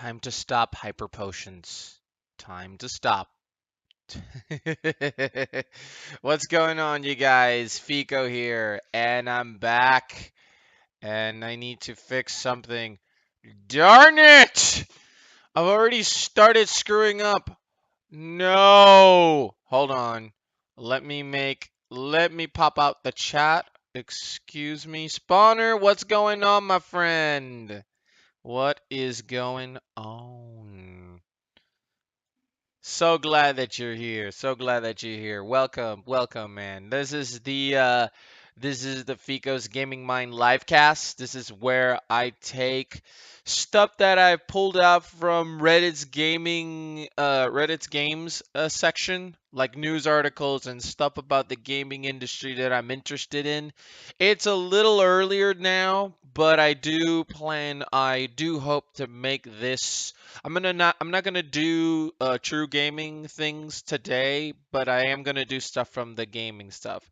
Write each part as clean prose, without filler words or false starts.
Time to stop, hyper potions. Time to stop. What's going on, you guys? Fico here, and I'm back, and I need to fix something. Darn it! I've already started screwing up. No! Hold on. Let me pop out the chat. Excuse me, Spawner, what's going on, my friend? What is going on? So glad that you're here. So glad that you're here. Welcome, welcome, man. This is the Fico's Gaming Mind livecast. This is where I take stuff that I pulled out from Reddit's games section, like news articles and stuff about the gaming industry that I'm interested in. It's a little earlier now, but I do hope to make this. I'm not gonna do true gaming things today, but I am gonna do stuff from the gaming stuff.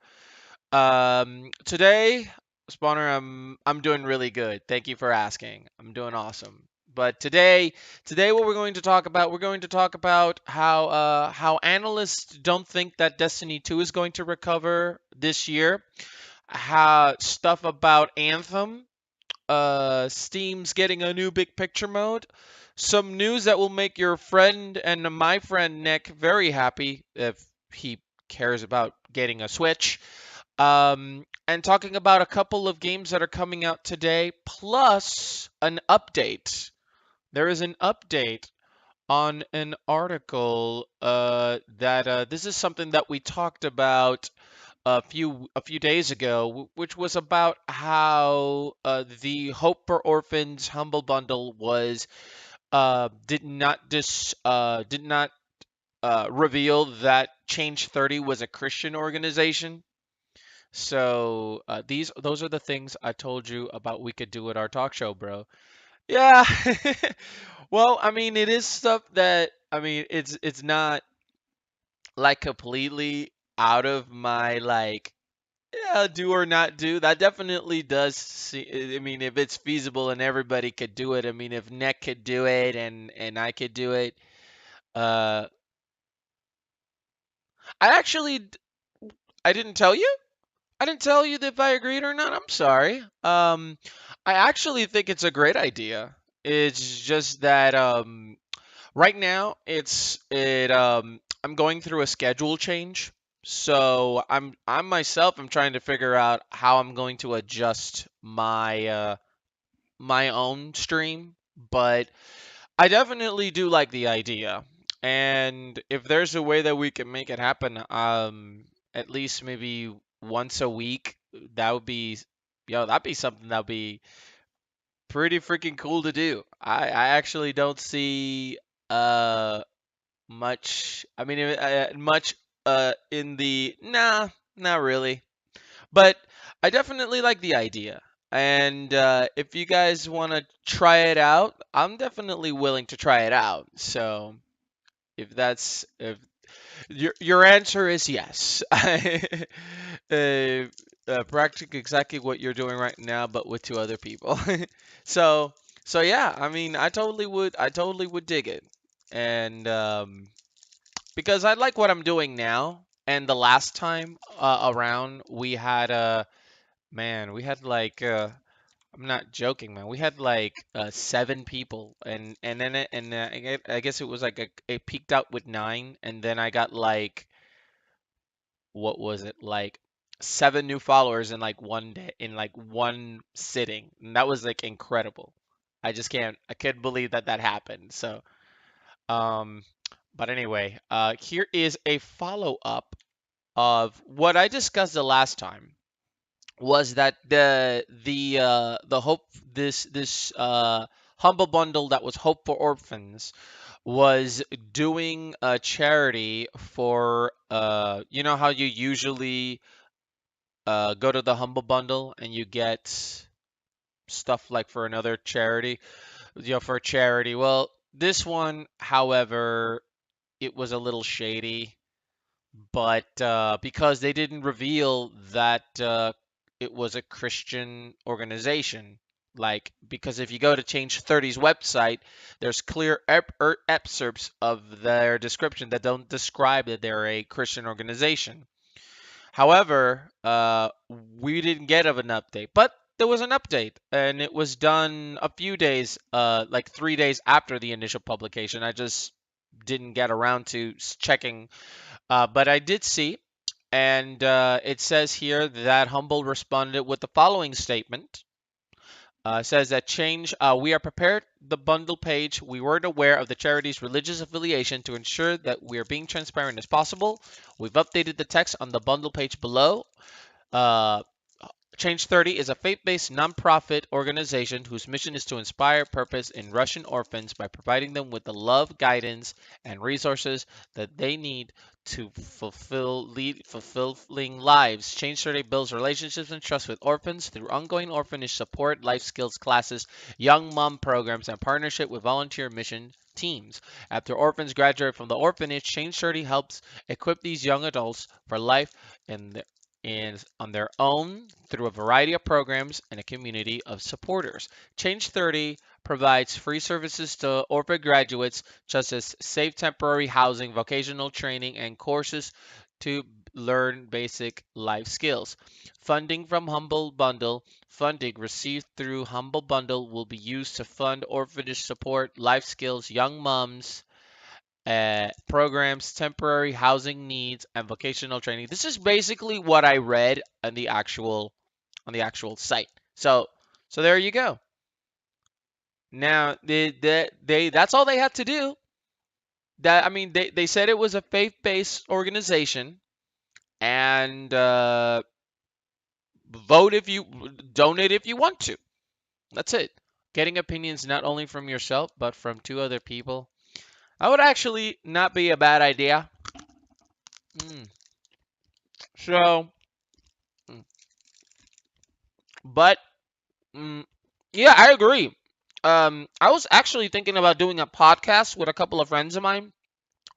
Today, Spawner, I'm doing really good. Thank you for asking. I'm doing awesome. But today what we're going to talk about how analysts don't think that Destiny 2 is going to recover this year. How stuff about Anthem, Steam's getting a new big picture mode. Some news that will make your friend and my friend Nick very happy if he cares about getting a Switch. And talking about a couple of games that are coming out today, plus an update. There is an update on an article that this is something that we talked about a few days ago, which was about how the Hope for Orphans Humble Bundle was did not reveal that Change 30 was a Christian organization. So those are the things I told you about we could do at our talk show, bro. Yeah. Well, I mean, it is stuff that I mean, it's not like completely out of my like yeah, do or not do. That definitely does see, I mean, if it's feasible and everybody could do it. I mean, if Nick could do it and I could do it. Uh I actually I didn't tell you. I didn't tell you if I agreed or not. I'm sorry. I actually think it's a great idea. It's just that right now I'm going through a schedule change. So I'm myself I'm trying to figure out how I'm going to adjust my own stream, but I definitely do like the idea. And if there's a way that we can make it happen, at least maybe once a week, that would be, that'd be something that'd be pretty freaking cool to do. I actually don't see uh much. I mean, much in the not really. But I definitely like the idea. And if you guys want to try it out, I'm definitely willing to try it out. So if your answer is yes, practically exactly what you're doing right now, but with two other people. So so yeah, I mean, I totally would dig it. And because I like what I'm doing now. And the last time around, we had man, we had like I'm not joking, man. We had like 7 people, and then I guess it was like it peaked out with 9, and then I got like what was it like 7 new followers in like one day in like one sitting, and that was like incredible. I can't believe that that happened. So um, but anyway, here is a follow up of what I discussed the last time was that the hope this humble bundle that was Hope for Orphans was doing a charity for you know how you usually go to the humble bundle and you get stuff like for another charity, for charity. Well, this one, however, it was a little shady, but because they didn't reveal that it was a Christian organization. Like, because if you go to Change 30's website, there's clear excerpts of their description that don't describe that they're a Christian organization. However, we didn't get of an update, but there was an update, and it was done a few days, like 3 days after the initial publication. I just didn't get around to checking, but I did see, and it says here that Humble responded with the following statement. Says that change. We are prepared. The bundle page. We weren't aware of the charity's religious affiliation to ensure that we are being transparent as possible. We've updated the text on the bundle page below. Uh, Change 30 is a faith-based nonprofit organization whose mission is to inspire purpose in Russian orphans by providing them with the love, guidance, and resources that they need to lead fulfilling lives. Change 30 builds relationships and trust with orphans through ongoing orphanage support, life skills classes, young mom programs, and partnership with volunteer mission teams. After orphans graduate from the orphanage, Change 30 helps equip these young adults for life in and on their own through a variety of programs and a community of supporters. Change 30 provides free services to orphan graduates, such as safe temporary housing, vocational training, and courses to learn basic life skills. Funding from Humble Bundle. Funding received through Humble Bundle will be used to fund orphanage support, life skills, young moms, programs, temporary housing needs, and vocational training. This is basically what I read on the actual site. So there you go. Now that's all they had to do. That I mean they said it was a faith-based organization, and vote if you donate if you want to. That's it. Getting opinions not only from yourself but from two other people. I would actually not be a bad idea. Mm. So, mm, but yeah, I agree. I was actually thinking about doing a podcast with a couple of friends of mine,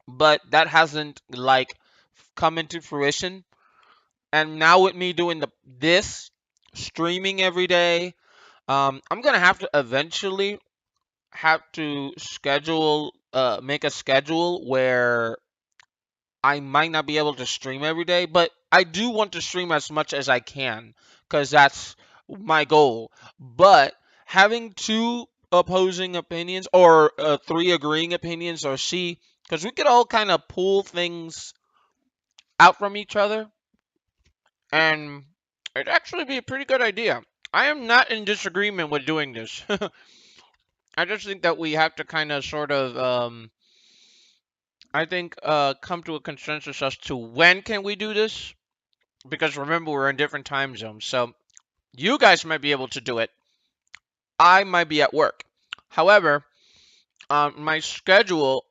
but that hasn't like come into fruition. And now with me doing this streaming every day, I'm gonna have to eventually have to make a schedule where I might not be able to stream every day, but I do want to stream as much as I can because that's my goal. But having two opposing opinions or three agreeing opinions or see, because we could all kind of pull things out from each other and it'd actually be a pretty good idea. I am not in disagreement with doing this. I just think that we have to kind of sort of I think come to a consensus as to when can we do this, because remember we're in different time zones. So you guys might be able to do it. I might be at work. However, my schedule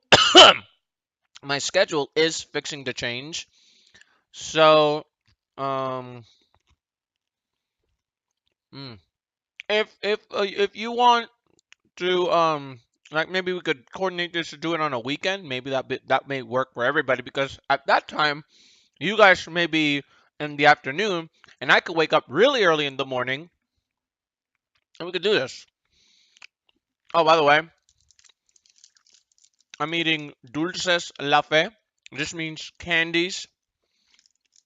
my schedule is fixing to change. So um, mm, if you want to like maybe we could coordinate this to do it on a weekend. Maybe that may work for everybody because at that time you guys may be in the afternoon and I could wake up really early in the morning and we could do this. Oh, by the way, I'm eating dulces la fe. This means candies,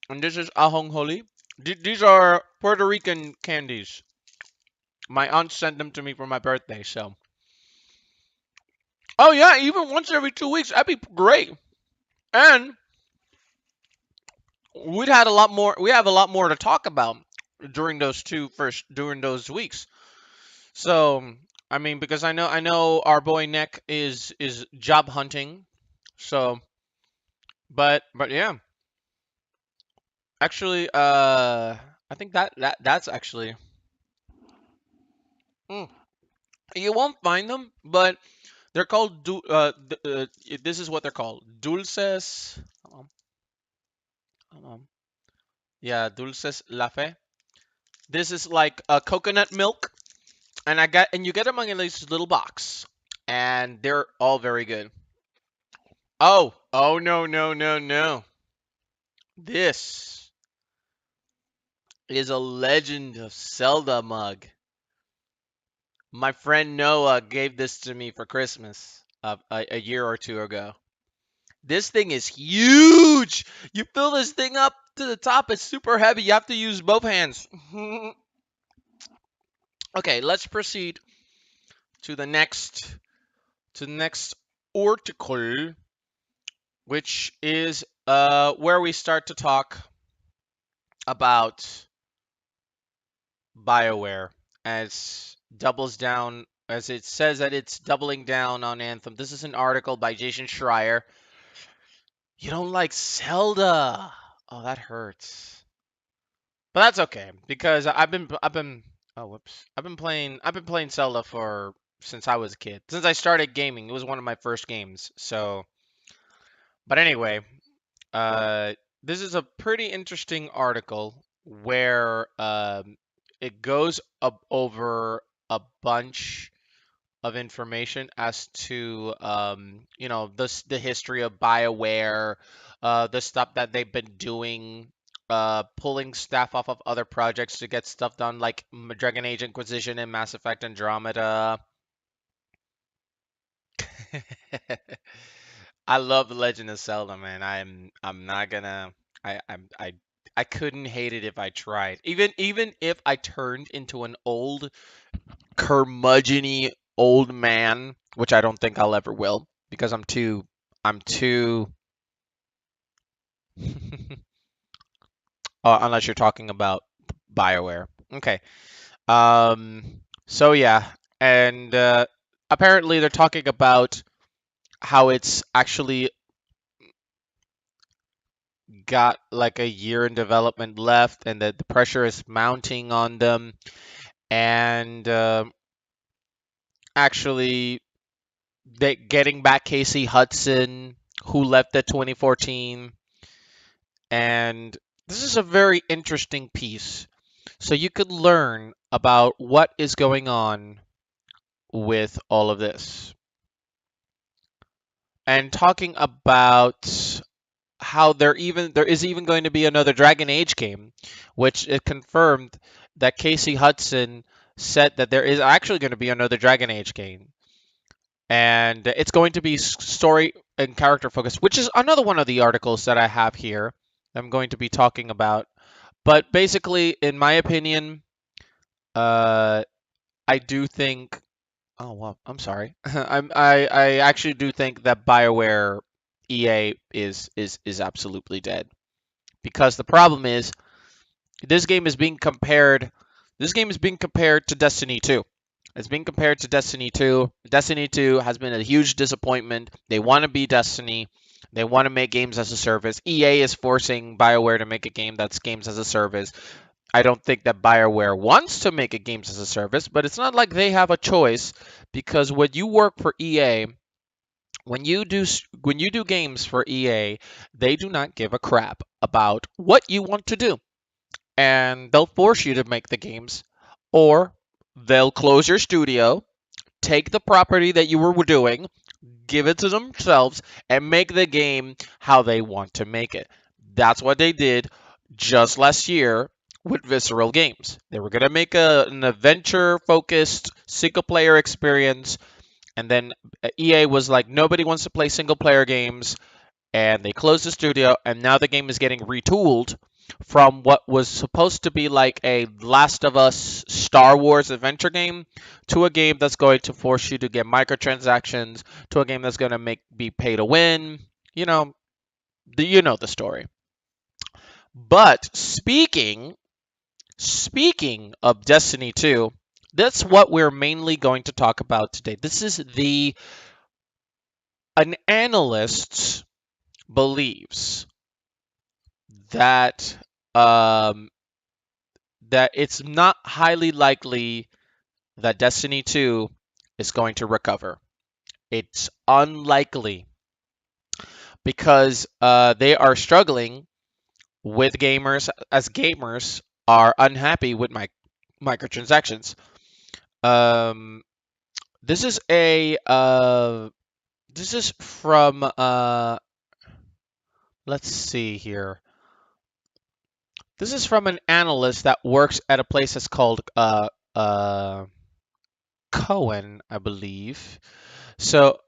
and this is ajonjoli. These are Puerto Rican candies. My aunt sent them to me for my birthday, so. Oh yeah, even once every 2 weeks, that'd be great. And we have a lot more to talk about during those weeks. So, I mean, because I know our boy Nick is job hunting. So, but yeah. Actually, I think that's actually. Mm, you won't find them, but they're called this is what they're called. Dulces. Um, yeah, dulces la fe. This is like a coconut milk, and you get them in this little box, and they're all very good. Oh no no no no. This is a Legend of Zelda mug. My friend Noah gave this to me for Christmas a year or two ago. This thing is huge. You fill this thing up to the top. It's super heavy. You have to use both hands. Okay, let's proceed to the next article, which is where we start to talk about BioWare as it says that it's doubling down on Anthem. This is an article by Jason Schreier. You don't like Zelda. Oh, that hurts. But that's okay because I've been oh whoops. I've been playing Zelda for since I was a kid. Since I started gaming, it was one of my first games. So, but anyway, uh this is a pretty interesting article where it goes up over a bunch of information as to the history of BioWare, the stuff that they've been doing, pulling staff off of other projects to get stuff done like Dragon Age Inquisition and Mass Effect Andromeda. I love The Legend of Zelda, man. I'm not gonna I couldn't hate it if I tried. Even if I turned into an old curmudgeony old man, which I don't think I'll ever will, because I'm too unless you're talking about BioWare. Okay. So yeah, and apparently they're talking about how it's actually got like a year in development left and that the pressure is mounting on them and actually they getting back Casey Hudson who left at 2014. And this is a very interesting piece. So you could learn about what is going on with all of this. And talking about how there is even going to be another Dragon Age game, which it confirmed that Casey Hudson said that there is actually going to be another Dragon Age game. And it's going to be story and character focused, which is another one of the articles that I have here I'm going to be talking about. But basically, in my opinion, uh, I do think. Oh well, I'm sorry. I actually do think that BioWare EA is absolutely dead because the problem is this game is being compared. This game is being compared to Destiny 2. It's being compared to Destiny 2. Destiny 2 has been a huge disappointment. They want to be Destiny. They want to make games as a service. EA is forcing BioWare to make a game that's games as a service. I don't think that BioWare wants to make a games as a service, but it's not like they have a choice because when you work for EA, when you do games for EA, they do not give a crap about what you want to do and they'll force you to make the games, or they'll close your studio, take the property that you were doing, give it to themselves, and make the game how they want to make it. That's what they did just last year with Visceral Games. They were going to make an adventure focused single player experience, and then EA was like, nobody wants to play single player games, and they closed the studio, and now the game is getting retooled from what was supposed to be like a Last of Us Star Wars adventure game to a game that's going to force you to get microtransactions to a game that's going to be pay to win. You know the story. But speaking of Destiny 2, that's what we're mainly going to talk about today. This is an analyst believes that um, that it's not highly likely that Destiny 2 is going to recover. It's unlikely because they are struggling with gamers, as gamers are unhappy with microtransactions. Um, this is from let's see here. This is from an analyst that works at a place that's called Cohen, I believe. So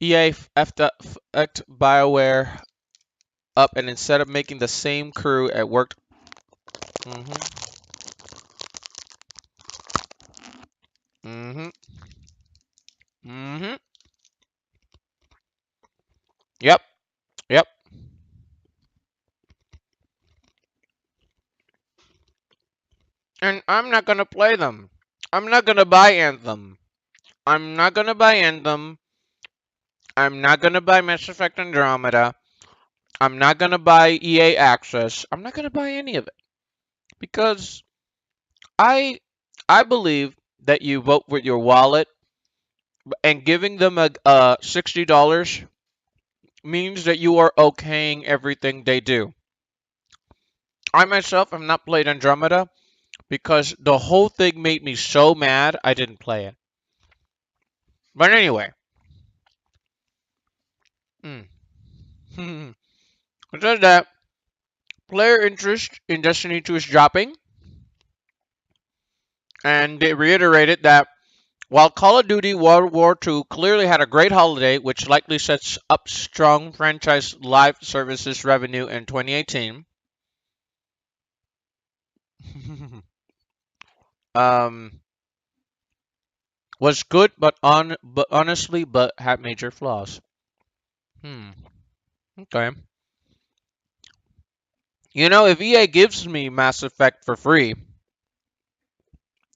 EA effed BioWare up, and instead of making the same crew, it worked. Mm-hmm. Mm-hmm. Mm-hmm. Yep. Yep. And I'm not gonna play them. I'm not gonna buy Anthem. I'm not gonna buy Anthem. I'm not gonna buy Mass Effect Andromeda. I'm not gonna buy EA Access. I'm not gonna buy any of it because I I believe that you vote with your wallet, and giving them a $60 means that you are okaying everything they do. I myself have not played Andromeda because the whole thing made me so mad I didn't play it. But anyway, it says that player interest in Destiny 2 is dropping, and they reiterated that while Call of Duty World War II clearly had a great holiday, which likely sets up strong franchise live services revenue in 2018, um, was good, but honestly, but had major flaws. Hmm. Okay. You know, if EA gives me Mass Effect for free,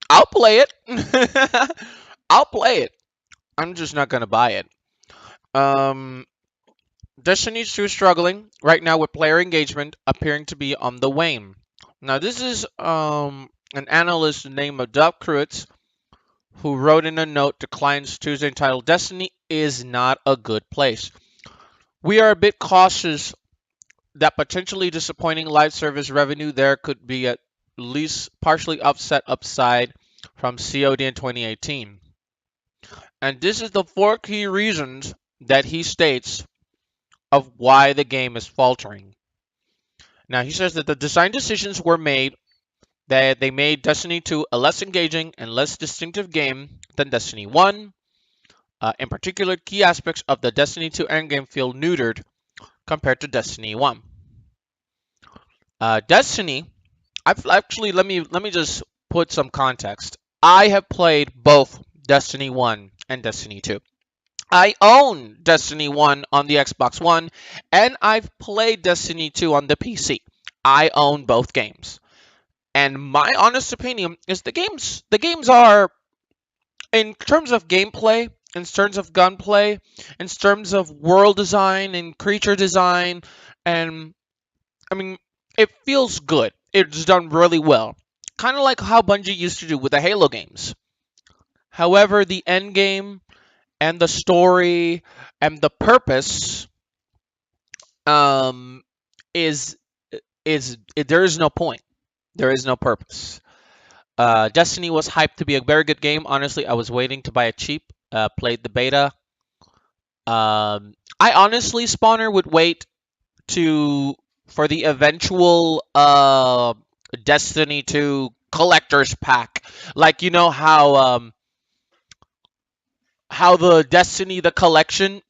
I'll play it. I'll play it. I'm just not gonna buy it. Um, Destiny 2 is struggling right now with player engagement appearing to be on the wane. Now, this is an analyst named Doug Crewitz who wrote in a note to clients Tuesday entitled "Destiny is not a good place. We are a bit cautious that potentially disappointing live service revenue there could be at least partially offset upside from COD in 2018. And this is the four key reasons that he states of why the game is faltering. Now, he says that the design decisions were made that they made Destiny 2 a less engaging and less distinctive game than Destiny 1. In particular, key aspects of the Destiny 2 endgame feel neutered compared to Destiny 1. Destiny, I've actually let me just put some context. I have played both Destiny 1 and Destiny 2. I own Destiny 1 on the Xbox One, and I've played Destiny 2 on the PC. I own both games. And my honest opinion is the games are, in terms of gameplay, in terms of gunplay, in terms of world design and creature design, and I mean, it feels good. It's done really well. Kind of like how Bungie used to do with the Halo games. However, the end game and the story and the purpose um is there is no point. There is no purpose. Destiny was hyped to be a very good game. Honestly, I was waiting to buy it cheap. Played the beta. I honestly, Spawner, would wait to for the eventual Destiny 2 collector's pack. Like you know how the Destiny the collection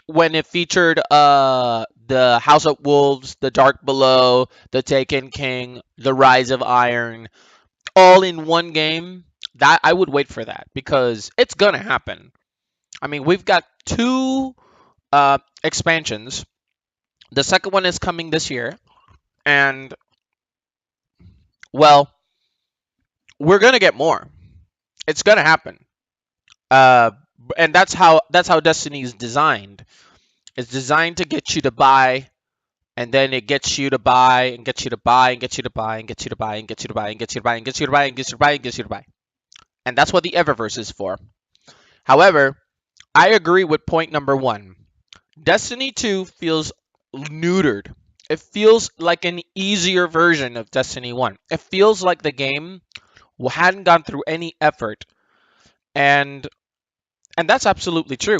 when it featured the House of Wolves, the Dark Below, the Taken King, the Rise of Iron, all in one game. That I would wait for that because it's gonna happen. I mean, we've got two expansions. The second one is coming this year, and well, we're gonna get more. It's gonna happen. Uh, and that's how Destiny is designed. It's designed to get you to buy, and then it gets you to buy and gets you to buy and gets you to buy and gets you to buy and gets you to buy and gets you to buy and gets you to buy and gets you to buy and gets you to buy. And that's what the Eververse is for. However, I agree with point number one. Destiny 2 feels neutered. It feels like an easier version of Destiny 1. It feels like the game hadn't gone through any effort. And that's absolutely true.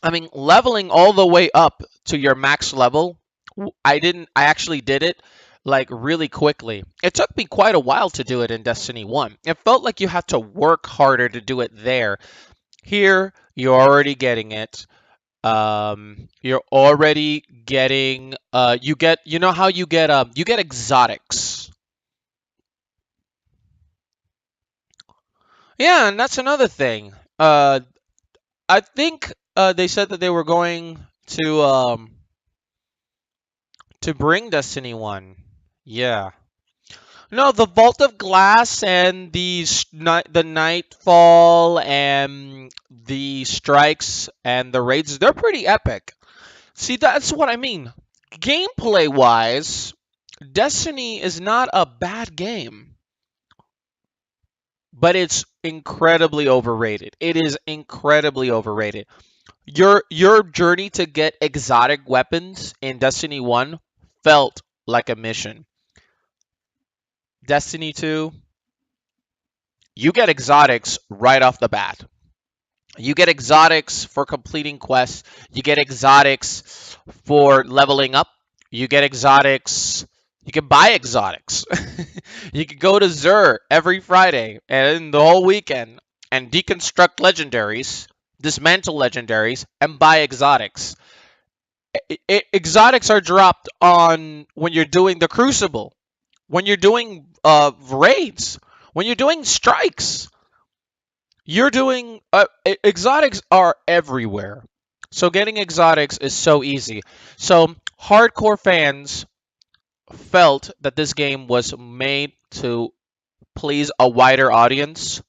I mean, leveling all the way up to your max level, I actually did it like really quickly. It took me quite a while to do it in Destiny 1. It felt like you had to work harder to do it there. Here, you're already getting it. You're already getting you get, you know how you get exotics. Yeah, and that's another thing. I think they said that they were going to bring Destiny 1. Yeah. No, the Vault of Glass and the Nightfall and the strikes and the raids, they're pretty epic. See, that's what I mean. Gameplay wise, Destiny is not a bad game, but it's incredibly overrated. It is incredibly overrated. Your journey to get exotic weapons in Destiny 1 felt like a mission. Destiny 2, you get exotics right off the bat. You get exotics for completing quests. You get exotics for leveling up. You get exotics. You can buy exotics. You can go to Zur every Friday and the whole weekend and deconstruct legendaries, dismantle legendaries, and buy exotics. Exotics are dropped on when you're doing the Crucible, when you're doing raids, when you're doing strikes. You're doing exotics are everywhere. So getting exotics is so easy. So hardcore fans felt that this game was made to please a wider audience,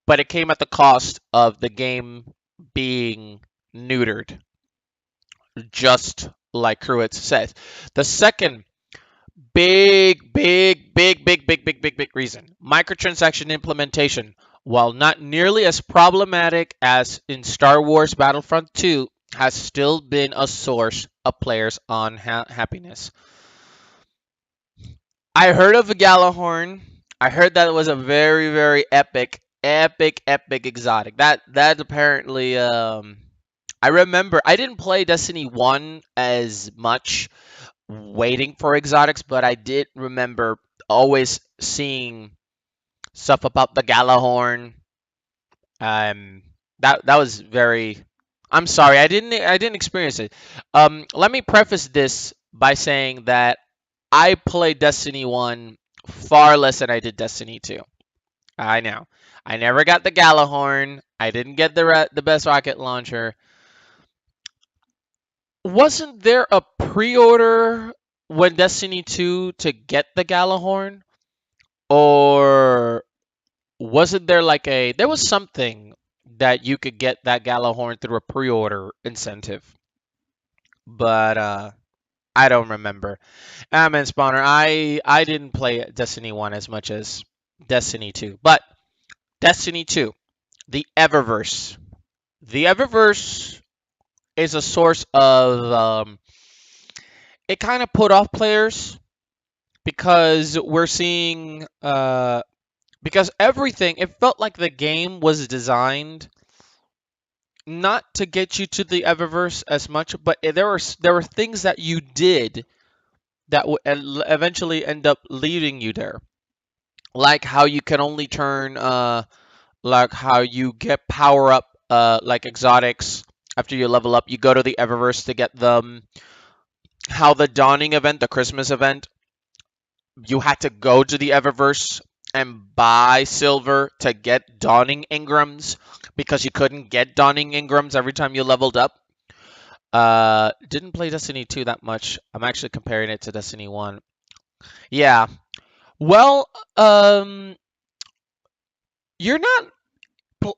but it came at the cost of the game being neutered, just like Cruet says. The second big reason. Microtransaction implementation. While not nearly as problematic as in Star Wars Battlefront 2, has still been a source of players' unhappiness. I heard of Galahorn. I heard that it was a very epic exotic. That apparently I remember I didn't play Destiny 1 as much waiting for exotics, but I did remember always seeing stuff about the Galahorn. Um, that was very. I'm sorry, I didn't experience it. Let me preface this by saying that I played Destiny 1 far less than I did Destiny 2. I know. I never got the Galahorn. I didn't get the best rocket launcher. Wasn't there a pre-order when Destiny 2 to get the Galahorn? Or wasn't there like there was something that you could get that Galahorn through a pre-order incentive. But I don't remember. Man, Spawner, I didn't play Destiny 1 as much as Destiny 2. But Destiny 2, the Eververse. The Eververse is a source of it kind of put off players because we're seeing because everything, it felt like the game was designed not to get you to the Eververse as much, but there were things that you did that would eventually end up leading you there, like how you can only turn like how you get power up like exotics after you level up. You go to the Eververse to get them. How the Dawning event, the Christmas event, you had to go to the Eververse and buy silver to get Dawning Engrams because you couldn't get Dawning Engrams every time you leveled up. Didn't play Destiny 2 that much. I'm actually comparing it to Destiny 1. Yeah. Well, you're not.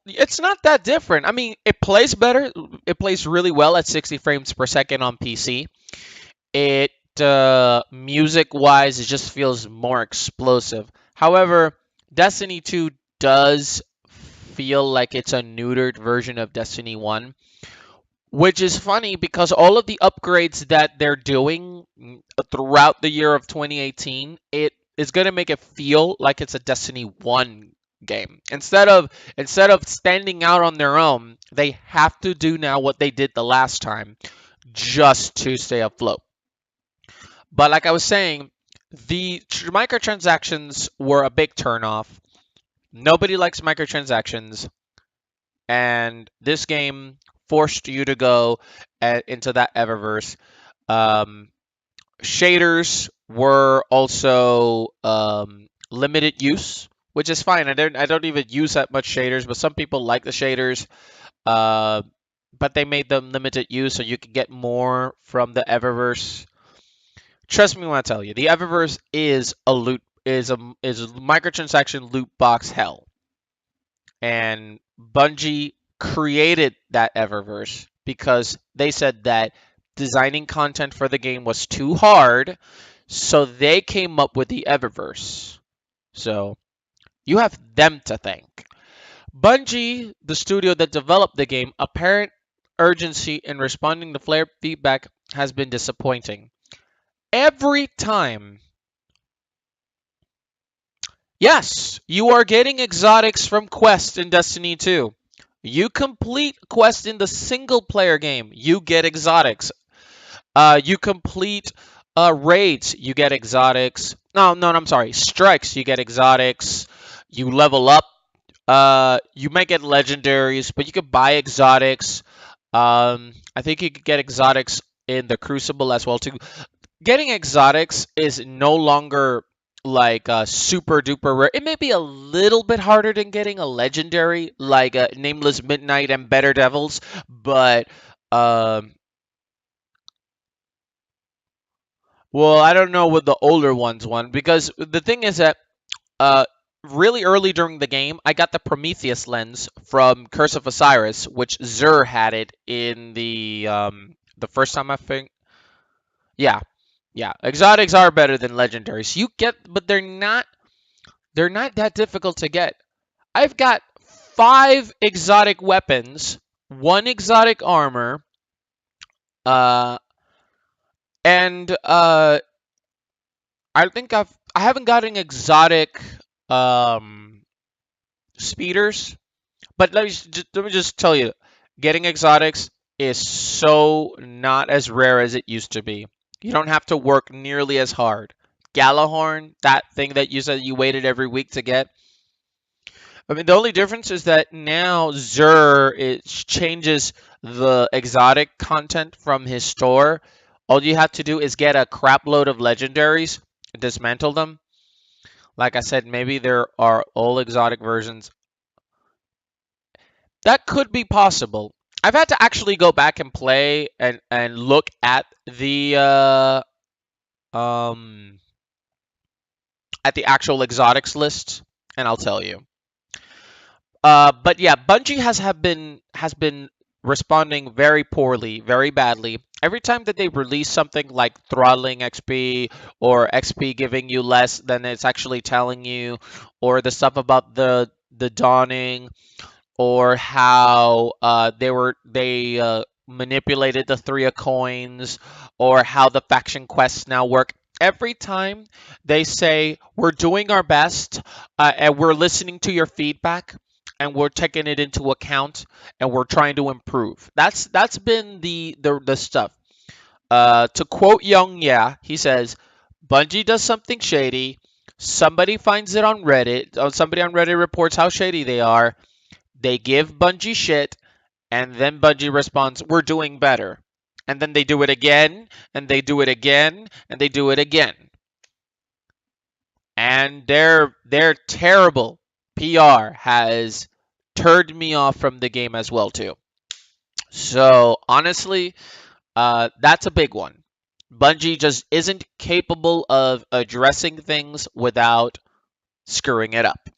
It's not that different. I mean, it plays better. It plays really well at 60 frames per second on PC. It music wise, it just feels more explosive. However, Destiny 2 does feel like it's a neutered version of Destiny 1, which is funny because all of the upgrades that they're doing throughout the year of 2018, it is going to make it feel like it's a Destiny 1 game. Instead of standing out on their own, they have to do now what they did the last time just to stay afloat. But like I was saying, the microtransactions were a big turnoff. Nobody likes microtransactions, and this game forced you to go into that Eververse. Um, Shaders were also limited use, which is fine. I don't even use that much shaders, but some people like the shaders. Uh, but they made them limited use so you can get more from the Eververse. Trust me when I tell you, the Eververse is a loot is a microtransaction loot box hell. And Bungie created that Eververse because they said that designing content for the game was too hard, so they came up with the Eververse. So you have them to thank. Bungie, the studio that developed the game, apparent urgency in responding to player feedback has been disappointing. Every time, yes, you are getting exotics from quests in Destiny 2. You complete quests in the single player game, you get exotics. You complete raids, you get exotics. No, I'm sorry. Strikes, you get exotics. You level up. You might get legendaries, but you could buy exotics. I think you could get exotics in the Crucible as well too. Getting exotics is no longer like super duper rare. It may be a little bit harder than getting a legendary like Nameless Midnight and Better Devils, but um, well, I don't know what the older ones want because the thing is that uh, really early during the game, I got the Prometheus lens from Curse of Osiris, which Zur had it in the first time I think. Yeah, yeah. Exotics are better than legendaries. You get, but they're not that difficult to get. I've got 5 exotic weapons, 1 exotic armor, uh, and I think I haven't gotten exotic um speeders. But let me just tell you, getting exotics is so not as rare as it used to be. You don't have to work nearly as hard. Galahorn, that thing that you said you waited every week to get. I mean, the only difference is that now Zur it changes the exotic content from his store. All you have to do is get a crap load of legendaries, dismantle them. Like I said, maybe there are all exotic versions. That could be possible. I've had to actually go back and play and look um at the actual exotics list, and I'll tell you. But yeah, Bungie has been responding very poorly, very badly. Every time that they release something like throttling XP or XP giving you less than it's actually telling you, or the stuff about the dawning, or how they manipulated the 3 of coins, or how the faction quests now work. Every time they say we're doing our best and we're listening to your feedback and we're taking it into account and we're trying to improve. That's been the stuff. To quote Young, yeah, he says, Bungie does something shady. Somebody finds it on Reddit. Somebody on Reddit reports how shady they are. They give Bungie shit, and then Bungie responds, "We're doing better." And then they do it again, and they do it again, and they do it again. And their terrible PR has turned me off from the game as well too. So honestly, that's a big one. Bungie just isn't capable of addressing things without screwing it up.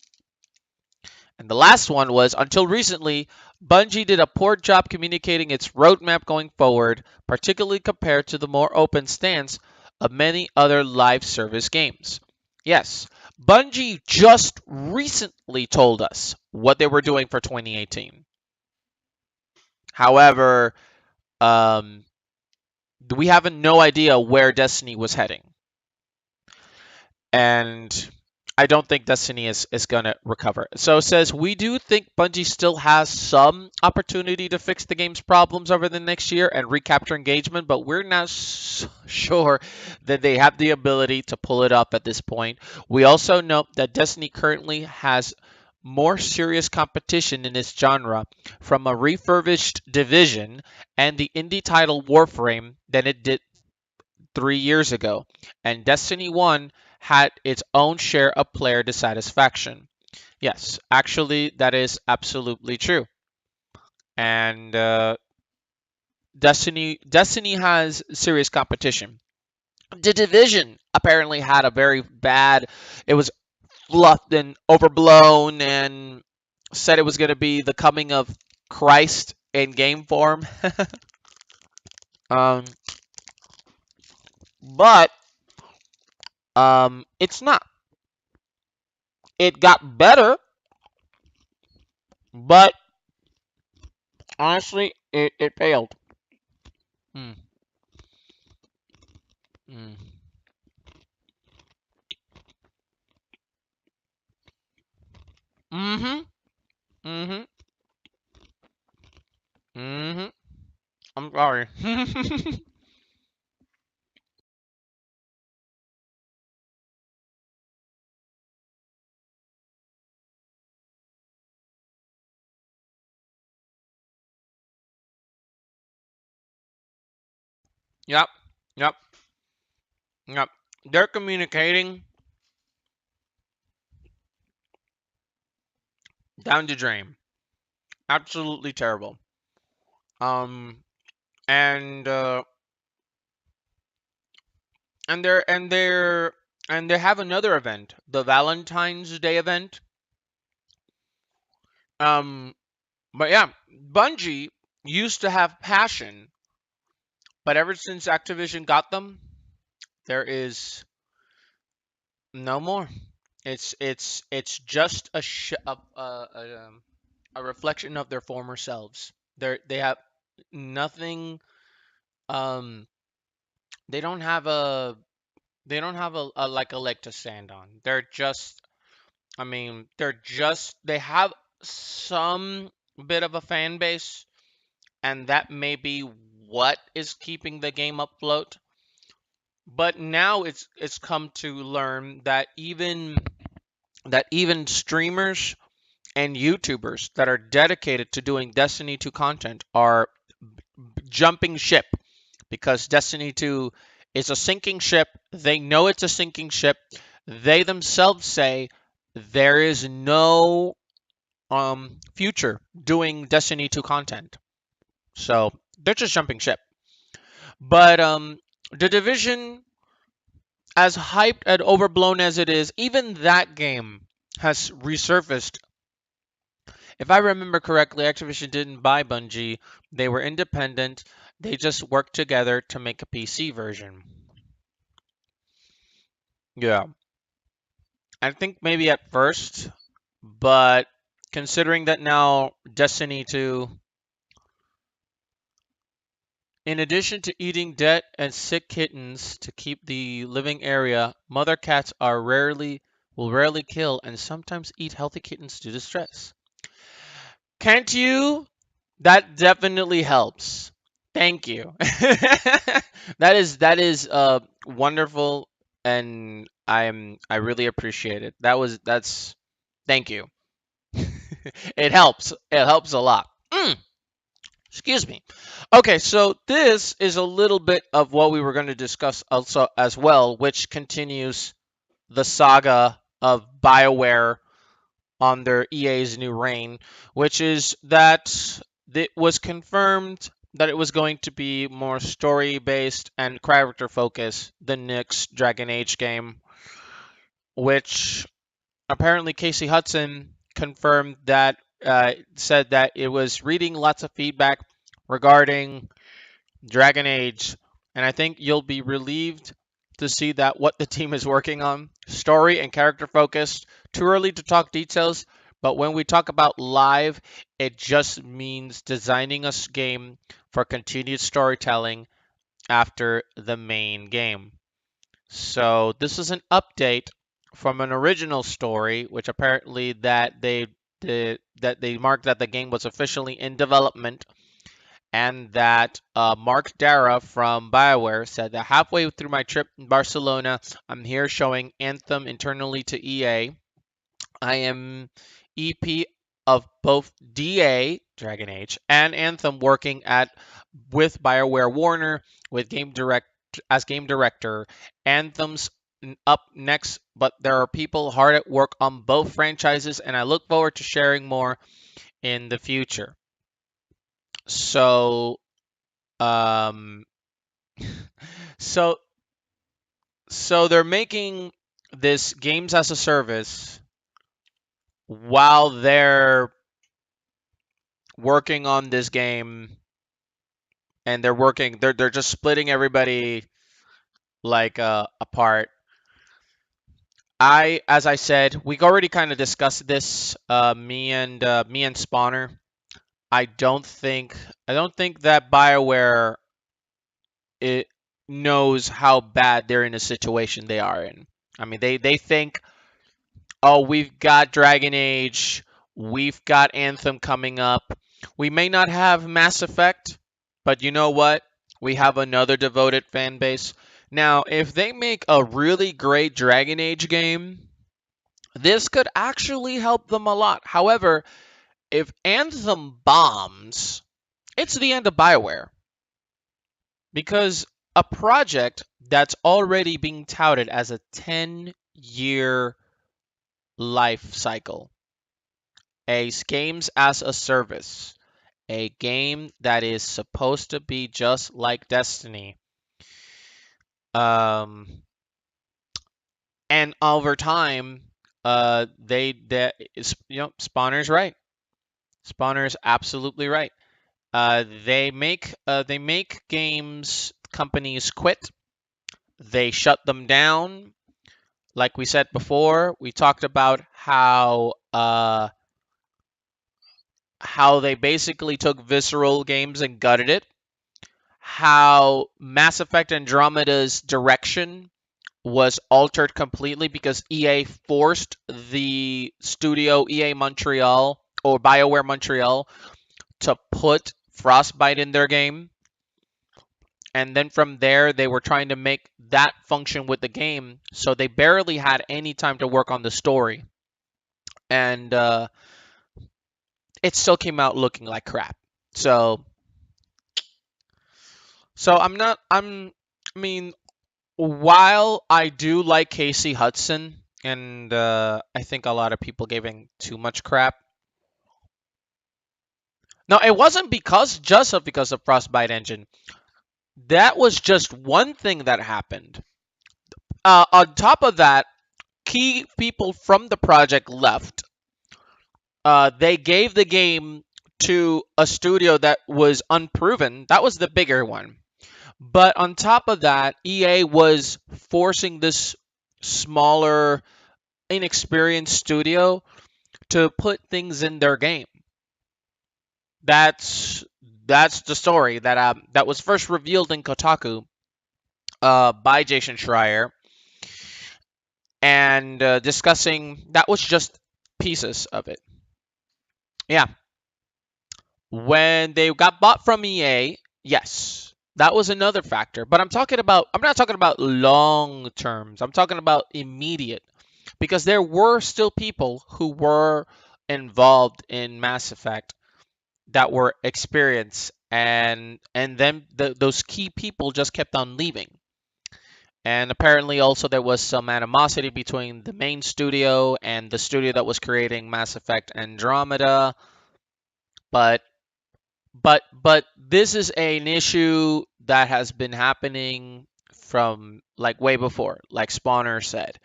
And the last one was, until recently, Bungie did a poor job communicating its roadmap going forward, particularly compared to the more open stance of many other live service games. Yes, Bungie just recently told us what they were doing for 2018. However, um, we have no idea where Destiny was heading. And I don't think Destiny is going to recover. So it says, we do think Bungie still has some opportunity to fix the game's problems over the next year and recapture engagement, but we're not sure that they have the ability to pull it up at this point. We also note that Destiny currently has more serious competition in this genre from a refurbished Division and the indie title Warframe than it did 3 years ago, and Destiny 1 had its own share of player dissatisfaction. Yes, actually, that is absolutely true. And Destiny has serious competition. The Division apparently had a very bad. It was fluffed and overblown, and said it was going to be the coming of Christ in game form. um, but it's not. It got better, but honestly, it failed. Mm, mm. Mm-hmm. Mm-hmm. Mm-hmm. I'm sorry. Yep. Yep. Yep. They're communicating down the drain. Absolutely terrible. Um, and and they have another event, the Valentine's Day event. Um, but yeah, Bungie used to have passion, but ever since Activision got them, there is no more. It's just a reflection of their former selves. They have nothing. Um, they don't have a a leg to stand on. They're just. I mean, they have some bit of a fan base, and that may be what is keeping the game afloat. But now it's come to learn that even streamers and YouTubers that are dedicated to doing Destiny 2 content are jumping ship because Destiny 2 is a sinking ship. They know it's a sinking ship. They themselves say there is no future doing Destiny 2 content. So they're just jumping ship. But the Division, as hyped and overblown as it is, even that game has resurfaced. If I remember correctly, Activision didn't buy Bungie. They were independent. They just worked together to make a PC version. Yeah. I think maybe at first, but considering that now Destiny 2, in addition to eating dead and sick kittens to keep the living area, mother cats will rarely kill and sometimes eat healthy kittens due to stress. Can't you? That definitely helps. Thank you. That is wonderful, and I really appreciate it. That's thank you. It helps. It helps a lot. Excuse me. Okay, so this is a little bit of what we were going to discuss also as well, which continues the saga of BioWare under EA's new reign, which is that it was confirmed that it was going to be more story based and character focused than Nick's Dragon Age game, which apparently Casey Hudson confirmed that said that it was reading lots of feedback regarding Dragon Age, and I think you'll be relieved to see that what the team is working on, story and character focused. Too early to talk details, but when we talk about live, it just means designing a game for continued storytelling after the main game. So this is an update from an original story, which apparently that they marked that the game was officially in development, and that Mark Dara from BioWare said that halfway through my trip in Barcelona, I'm here showing Anthem internally to EA. I am EP of both DA Dragon Age and Anthem, working at with BioWare Warner with game director. Anthem's up next, but there are people hard at work on both franchises, and I look forward to sharing more in the future. So, um, so so they're making this games as a service while they're working on this game, and they're just splitting everybody like apart. As I said, we already kind of discussed this, me and Spawner. I don't think that BioWare it knows how bad they're in a situation they are in. I mean, they think, oh, we've got Dragon Age, we've got Anthem coming up. We may not have Mass Effect, but you know what? We have another devoted fan base. Now, if they make a really great Dragon Age game, this could actually help them a lot. However, if Anthem bombs, it's the end of BioWare. Because a project that's already being touted as a 10-year life cycle, a games as a service, a game that is supposed to be just like Destiny. Um, and over time, Spawner's right. Spawner's absolutely right. They make games companies quit. They shut them down. Like we said before, we talked about how they basically took Visceral Games and gutted it. How Mass Effect Andromeda's direction was altered completely because EA forced the studio EA Montreal or BioWare Montreal to put Frostbite in their game. And then from there, they were trying to make that function with the game, so they barely had any time to work on the story. And it still came out looking like crap. So, so I'm not. I mean, while I do like Casey Hudson, and I think a lot of people gave him too much crap. No, it wasn't because of Frostbite Engine. That was just one thing that happened. On top of that, key people from the project left. They gave the game to a studio that was unproven. That was the bigger one. But on top of that, EA was forcing this smaller, inexperienced studio to put things in their game. That's that's the story that was first revealed in Kotaku by Jason Schreier, and discussing that was just pieces of it. Yeah, when they got bought from EA, yes, that was another factor. But I'm not talking about long terms. I'm talking about immediate, because there were still people who were involved in Mass Effect that were experienced, and then those key people just kept on leaving. And apparently also there was some animosity between the main studio and the studio that was creating Mass Effect Andromeda. But but this is an issue that has been happening from like way before, like Spawner said.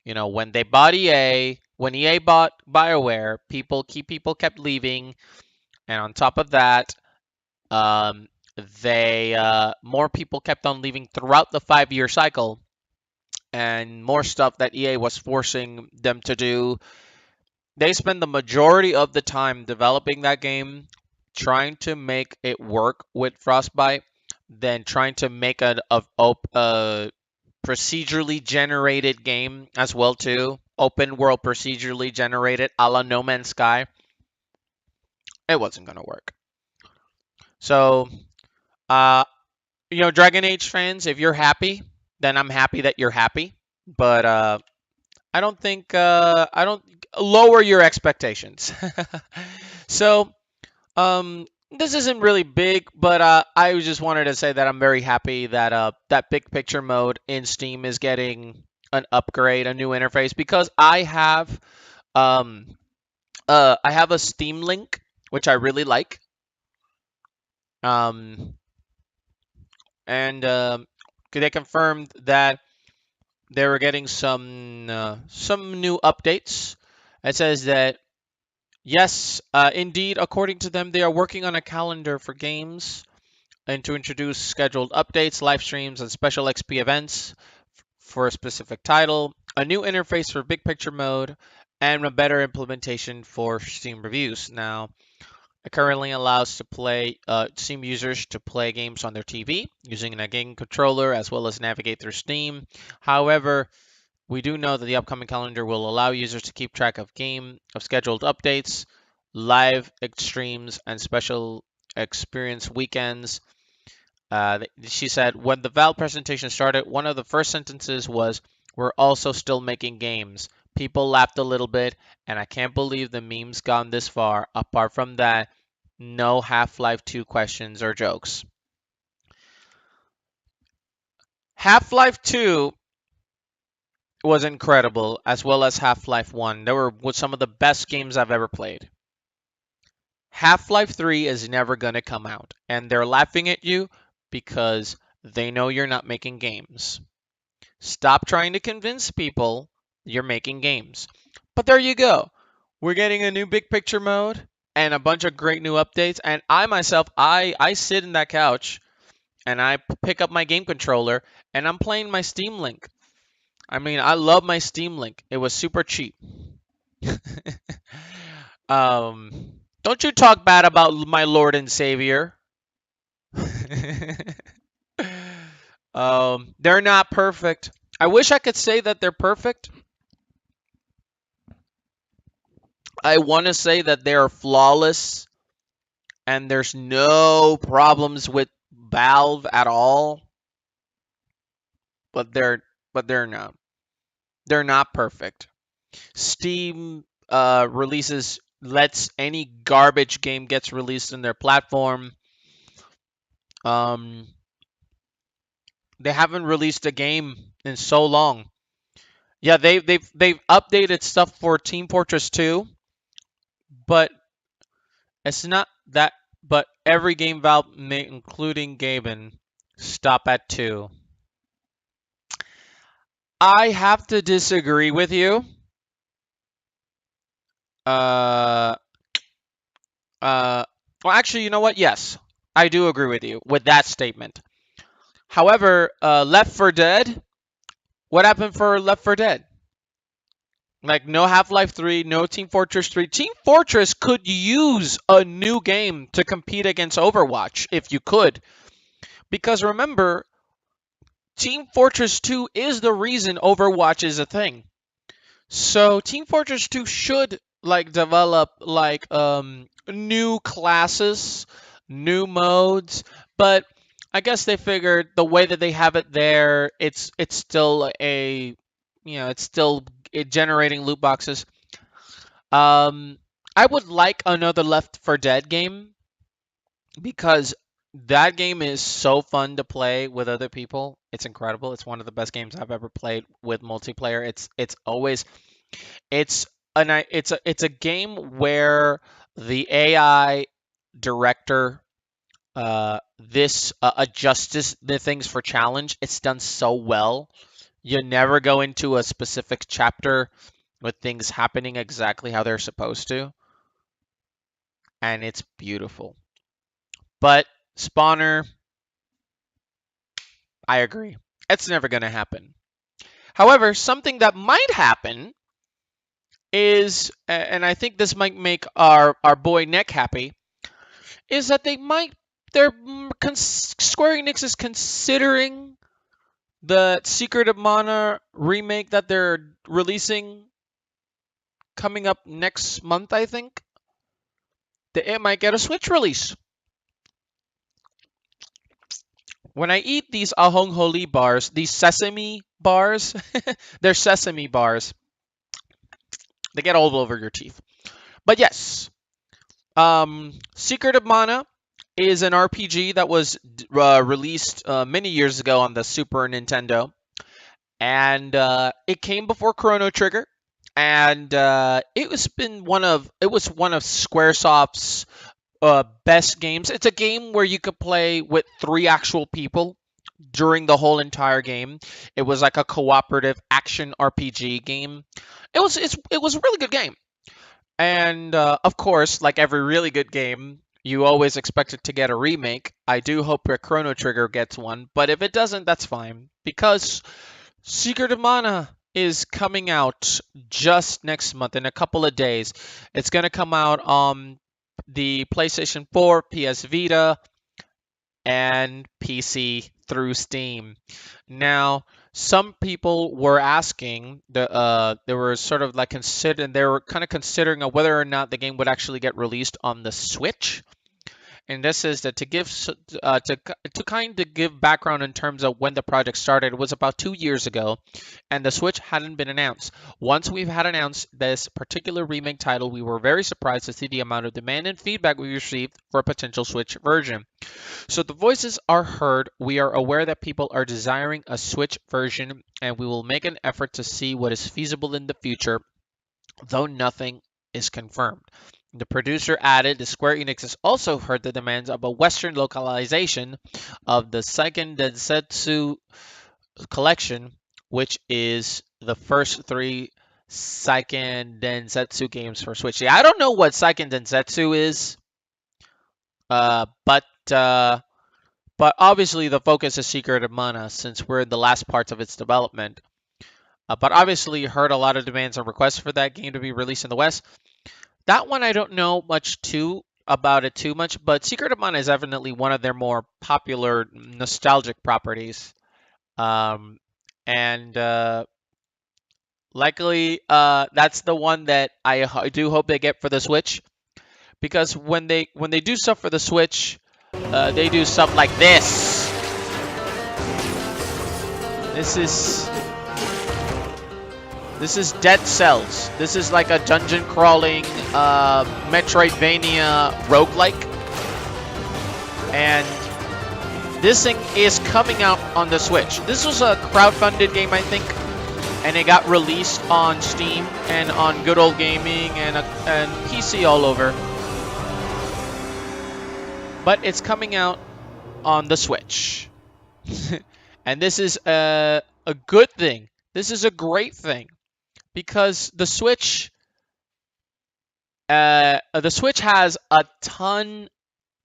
You know, when EA bought BioWare, key people kept leaving, and on top of that, um, they more people kept on leaving throughout the 5-year cycle, and more stuff that EA was forcing them to do. They spend the majority of the time developing that game, trying to make it work with Frostbite, then trying to make a procedurally generated game as well too, open world procedurally generated a la No Man's Sky, it wasn't gonna work. So, uh, Dragon Age fans, if you're happy, then I'm happy that you're happy. But I don't think I don't lower your expectations. So, this isn't really big, but I just wanted to say that I'm very happy that that big picture mode in Steam is getting an upgrade, a new interface, because um I have a Steam Link which I really like. Um and they confirmed that they were getting some new updates. It says that yes, indeed, according to them, they are working on a calendar for games and to introduce scheduled updates, live streams, and special XP events for a specific title, a new interface for big picture mode, and a better implementation for Steam reviews. Now, it currently allows to play Steam users to play games on their TV using a game controller as well as navigate through Steam. However, we do know that the upcoming calendar will allow users to keep track of scheduled updates, live streams, and special experience weekends. She said, when the Valve presentation started, one of the first sentences was, "We're also still making games." People laughed a little bit, and I can't believe the meme's gone this far. Apart from that, no Half-Life 2 questions or jokes. Half-Life 2 was incredible, as well as Half-Life 1. They were some of the best games I've ever played. Half-Life 3 is never going to come out, and they're laughing at you because they know you're not making games. Stop trying to convince people you're making games. But there you go. We're getting a new big picture mode and a bunch of great new updates. And I myself, I sit in that couch and I pick up my game controller and I'm playing my Steam Link. I mean, I love my Steam Link. It was super cheap. Don't you talk bad about my Lord and Savior. They're not perfect. I wish I could say that they're perfect. I want to say that they are flawless and there's no problems with Valve at all, but they're not. They're not perfect. Steam releases lets any garbage game gets released in their platform. Um, they haven't released a game in so long. Yeah, they've updated stuff for Team Fortress 2, but it's not that. But every game Valve, including Gaben, stop at 2. I have to disagree with you. Uh, well, actually, you know what? Yes, I do agree with you with that statement. However, Left 4 Dead, what happened for Left 4 Dead? Like, no Half-Life 3, no Team Fortress 3. Team Fortress could use a new game to compete against Overwatch, if you could. Because remember, Team Fortress 2 is the reason Overwatch is a thing. So Team Fortress 2 should develop new classes, new modes, but I guess they figured the way that they have it there, it's still it's still generating loot boxes. I would like another Left 4 Dead game because that game is so fun to play with other people. It's incredible. It's one of the best games I've ever played with multiplayer. It's always it's it's a game where the AI director this adjusts the things for challenge. It's done so well. You never go into a specific chapter with things happening exactly how they're supposed to, and it's beautiful. But Spawner, I agree. It's never going to happen. However, something that might happen is, and I think this might make our boy Nick happy, is that Square Enix is considering the Secret of Mana remake that they're releasing coming up next month, I think, that it might get a Switch release. When I eat these Ahong Holi bars, these sesame bars, they're sesame bars. They get all over your teeth. But yes, Secret of Mana is an RPG that was released many years ago on the Super Nintendo, and it came before Chrono Trigger, and it was one of SquareSoft's best games. It's a game where you could play with three actual people during the whole entire game. It was like a cooperative action RPG game. It was a really good game. And of course, like every really good game, you always expect it to get a remake. I do hope that Chrono Trigger gets one, but if it doesn't, that's fine. Because Secret of Mana is coming out just next month in a couple of days. It's going to come out on the PlayStation 4, PS Vita, and PC through Steam. Now, some people were asking they were sort of like they were kind of considering whether or not the game would actually get released on the Switch. And this is that to to kind of give background in terms of when the project started. It was about 2 years ago, and the Switch hadn't been announced. Once we've had announced this particular remake title, we were very surprised to see the amount of demand and feedback we received for a potential Switch version. So the voices are heard. We are aware that people are desiring a Switch version, and we will make an effort to see what is feasible in the future, though nothing is confirmed. The producer added that Square Enix has also heard the demands of a Western localization of the Seiken Densetsu Collection, which is the first three Seiken Densetsu games for Switch. Yeah, I don't know what Seiken Densetsu is, uh, but uh, but obviously the focus is Secret of Mana since we're in the last parts of its development. But obviously heard a lot of demands and requests for that game to be released in the West. That one I don't know much too about it too much, but Secret of Mana is definitely one of their more popular nostalgic properties. Um, and Likely that's the one that I do hope they get for the Switch because when they do stuff for the Switch, they do stuff like this. This is This is Dead Cells. This is like a dungeon crawling Metroidvania roguelike. And this thing is coming out on the Switch. This was a crowdfunded game, I think. And it got released on Steam and on Good Old Gaming and PC all over. But it's coming out on the Switch. And this is a good thing. This is a great thing. Because the Switch has a ton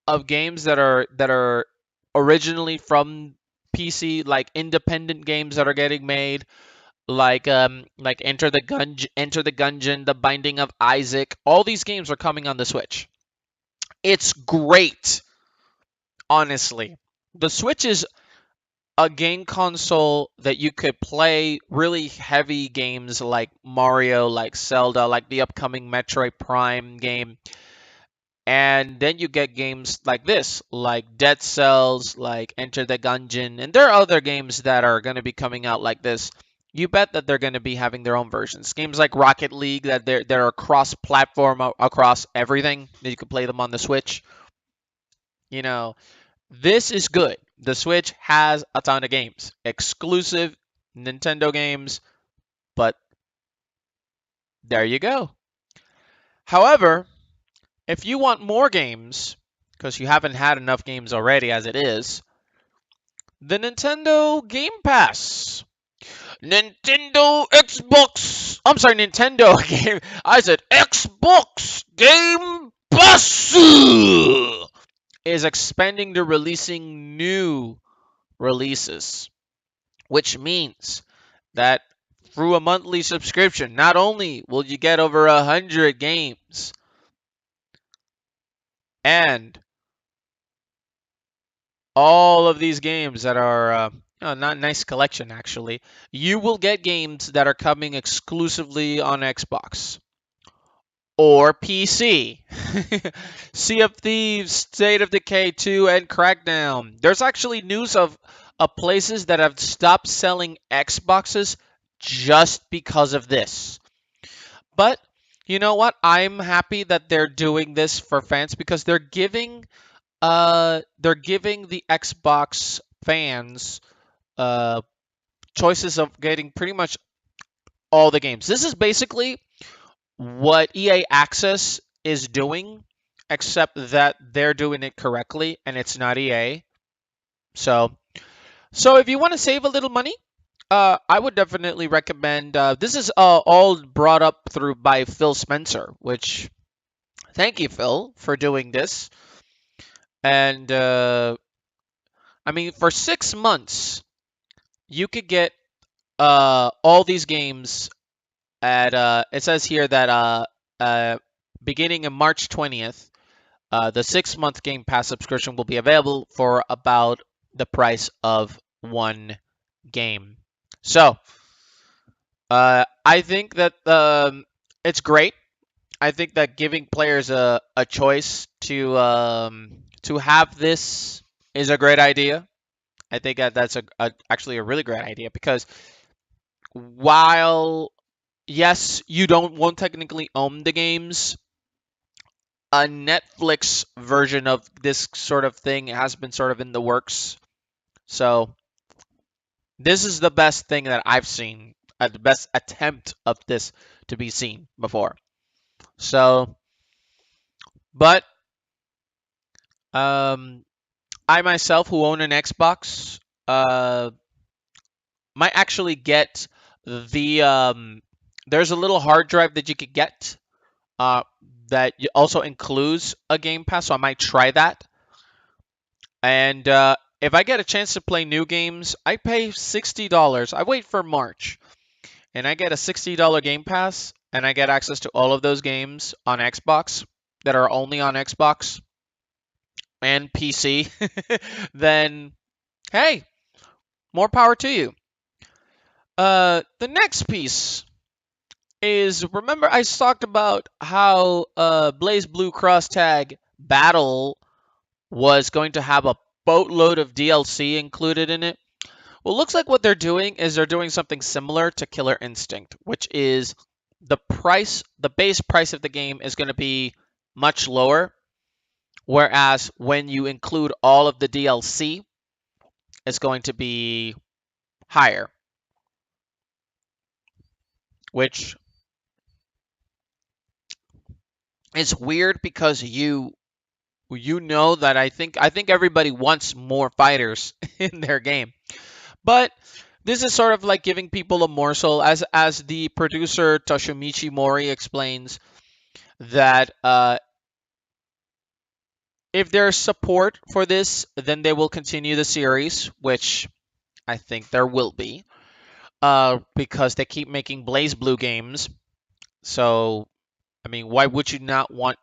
of games that are originally from PC, like independent games that are getting made, like Enter the Gungeon, The Binding of Isaac. All these games are coming on the Switch. It's great, honestly. The Switch is a game console that you could play really heavy games like Mario, like Zelda, like the upcoming Metroid Prime game. And then you get games like this, like Dead Cells, like Enter the Gungeon, and there are other games that are going to be coming out like this. You bet that they're going to be having their own versions. Games like Rocket League that they're cross-platform across everything. That you can play them on the Switch. You know, this is good. The Switch has a ton of games, exclusive Nintendo games, but there you go. However, if you want more games, because you haven't had enough games already as it is, the Nintendo Game Pass. Nintendo Game. I said Xbox Game Pass is expanding to releasing new releases, which means that through a monthly subscription, not only will you get over 100 games, and all of these games that are not nice collection actually. You will get games that are coming exclusively on Xbox or PC. Sea of Thieves, State of Decay 2, and Crackdown. There's actually news of places that have stopped selling Xboxes just because of this. But you know what? I'm happy that they're doing this for fans because they're giving the Xbox fans uh choices of getting pretty much all the games. This is basically what EA Access is doing, except that they're doing it correctly and it's not EA. So, so if you want to save a little money, I would definitely recommend. This is all brought up through by Phil Spencer, which thank you, Phil, for doing this. And I mean, for 6 months, you could get all these games at. It says here that uh, beginning in March 20th, the 6 month Game Pass subscription will be available for about the price of one game. So I think that it's great. I think that giving players a choice to have this is a great idea. I think that that's actually a really great idea because while yes, you don't won't technically own the games, a Netflix version of this sort of thing has been sort of in the works. So this is the best thing that I've seen, the best attempt of this to be seen before. So, but um, I myself, who own an Xbox, uh, might actually get there's a little hard drive that you could get uh, that also includes a Game Pass, so I might try that. And if I get a chance to play new games, I pay $60. I wait for March, and I get a $60 Game Pass, and I get access to all of those games on Xbox that are only on Xbox and PC. Then hey, more power to you. The next piece is remember I talked about how BlazBlue Cross Tag Battle was going to have a boatload of DLC included in it. Well, it looks like what they're doing is they're doing something similar to Killer Instinct, which is the base price of the game is going to be much lower, whereas when you include all of the DLC, it's going to be higher, which is weird because you know that I think everybody wants more fighters in their game. But this is sort of like giving people a morsel, as the producer Toshumichi Mori explains that if there's support for this, then they will continue the series, which I think there will be, because they keep making BlazBlue games. So I mean, why would you not want?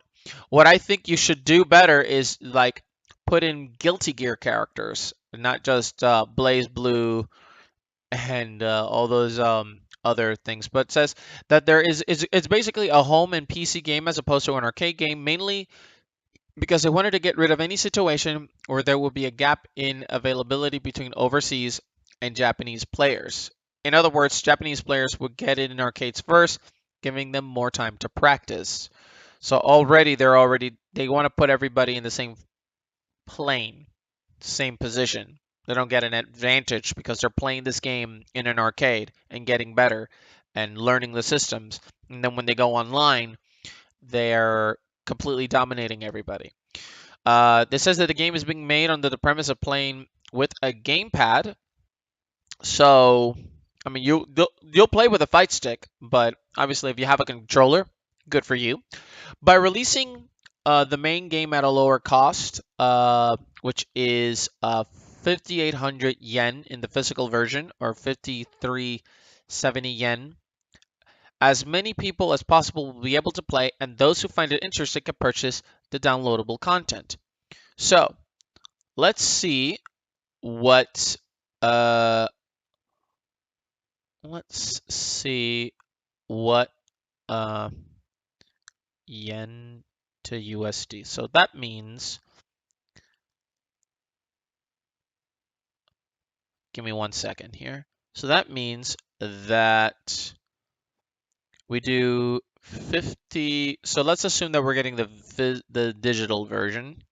What I think you should do better is like put in Guilty Gear characters, not just BlazBlue and all those other things. But it says that it's basically a home and PC game as opposed to an arcade game, mainly because they wanted to get rid of any situation where there will be a gap in availability between overseas and Japanese players. In other words, Japanese players would get it in arcades first, giving them more time to practice. So already they want to put everybody in the same plane, same position. They don't get an advantage because they're playing this game in an arcade and getting better and learning the systems. And then when they go online, they're completely dominating everybody. This says that the game is being made under the premise of playing with a gamepad. So, I mean, you'll play with a fight stick, but obviously, if you have a controller, good for you. By releasing the main game at a lower cost, which is 5,800 yen in the physical version, or 5,370 yen, as many people as possible will be able to play, and those who find it interesting can purchase the downloadable content. So let's see what Uh, let's see what uh, yen to USD. So that means, give me 1 second here. So that means that we do 50. So let's assume that we're getting the digital version.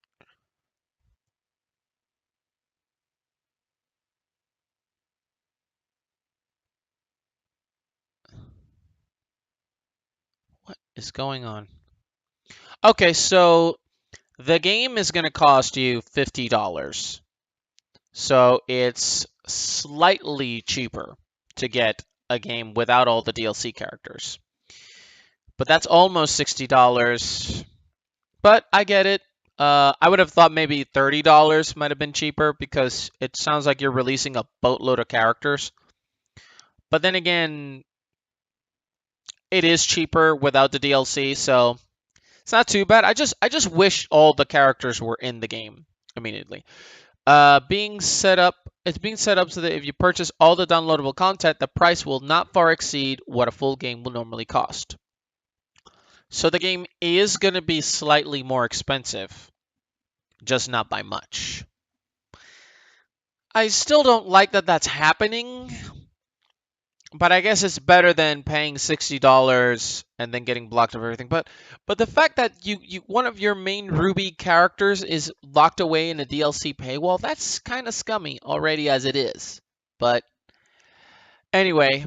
What is going on? Okay, so the game is going to cost you $50. So it's slightly cheaper to get a game without all the DLC characters. But that's almost $60. But I get it. I would have thought maybe $30 might have been cheaper because it sounds like you're releasing a boatload of characters. But then again, it is cheaper without the DLC, so it's not too bad. I just wish all the characters were in the game immediately. It's being set up so that if you purchase all the downloadable content, the price will not far exceed what a full game will normally cost. So the game is going to be slightly more expensive, just not by much. I still don't like that that's happening, but I guess it's better than paying $60 and then getting blocked of everything. But the fact that you one of your main Ruby characters is locked away in a DLC paywall, that's kind of scummy already as it is. But anyway,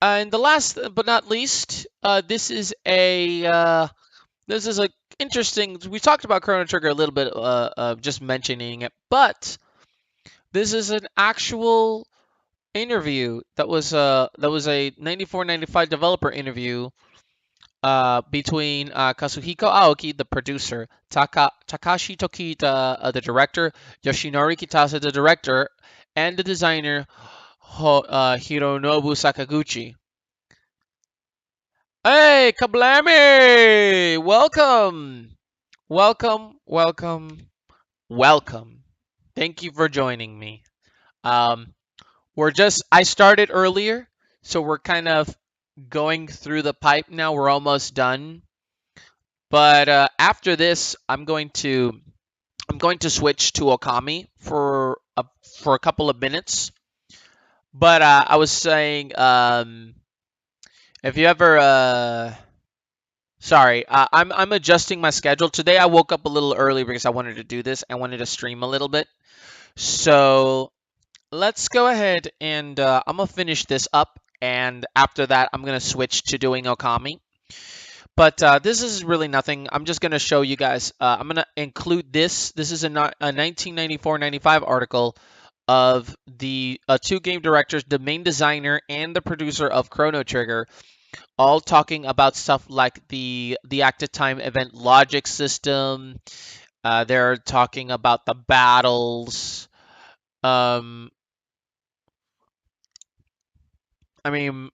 and the last but not least, this is a interesting. We talked about Chrono Trigger a little bit, just mentioning it, but this is an actual interview that was a 94-95 developer interview between Kazuhiko Aoki, the producer, Takashi Tokita, the Yoshinori Kitase, the director, and the designer Hironobu Sakaguchi. Hey, Kablami! Welcome! Welcome, welcome, welcome. Thank you for joining me. Um, I started earlier, so we're kind of going through the pipe now. We're almost done. But after this, I'm going to switch to Okami for a couple of minutes. But I was saying, if you ever sorry, I'm adjusting my schedule. Today I woke up a little early because I wanted to do this. I wanted to stream a little bit. So let's go ahead and I'm gonna finish this up, and after that I'm gonna switch to doing Okami. But this is really nothing. I'm just gonna show you guys. I'm gonna include this. This is a 1994-95 article of the two game directors, the main designer and the producer of Chrono Trigger, all talking about stuff like the active time event logic system. They're talking about the battles. Um, I mean,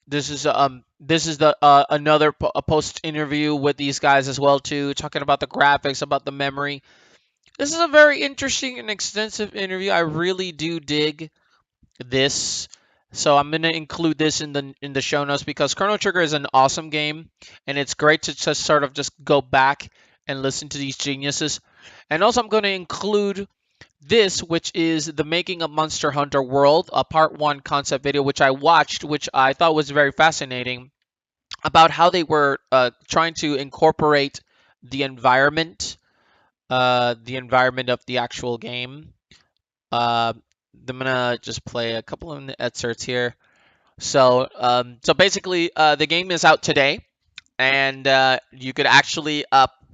this is the another a post interview with these guys as well too, talking about the graphics, about the memory. This is a very interesting and extensive interview. I really do dig this. So I'm gonna include this in the show notes because Chrono Trigger is an awesome game, and it's great to just sort of just go back and listen to these geniuses. And also, I'm going to include this, which is the making of Monster Hunter World, a part one concept video, which I watched, which I thought was very fascinating, about how they were trying to incorporate the environment of the actual game. Uh, I'm gonna just play a couple of excerpts here. So basically, the game is out today, and you could actually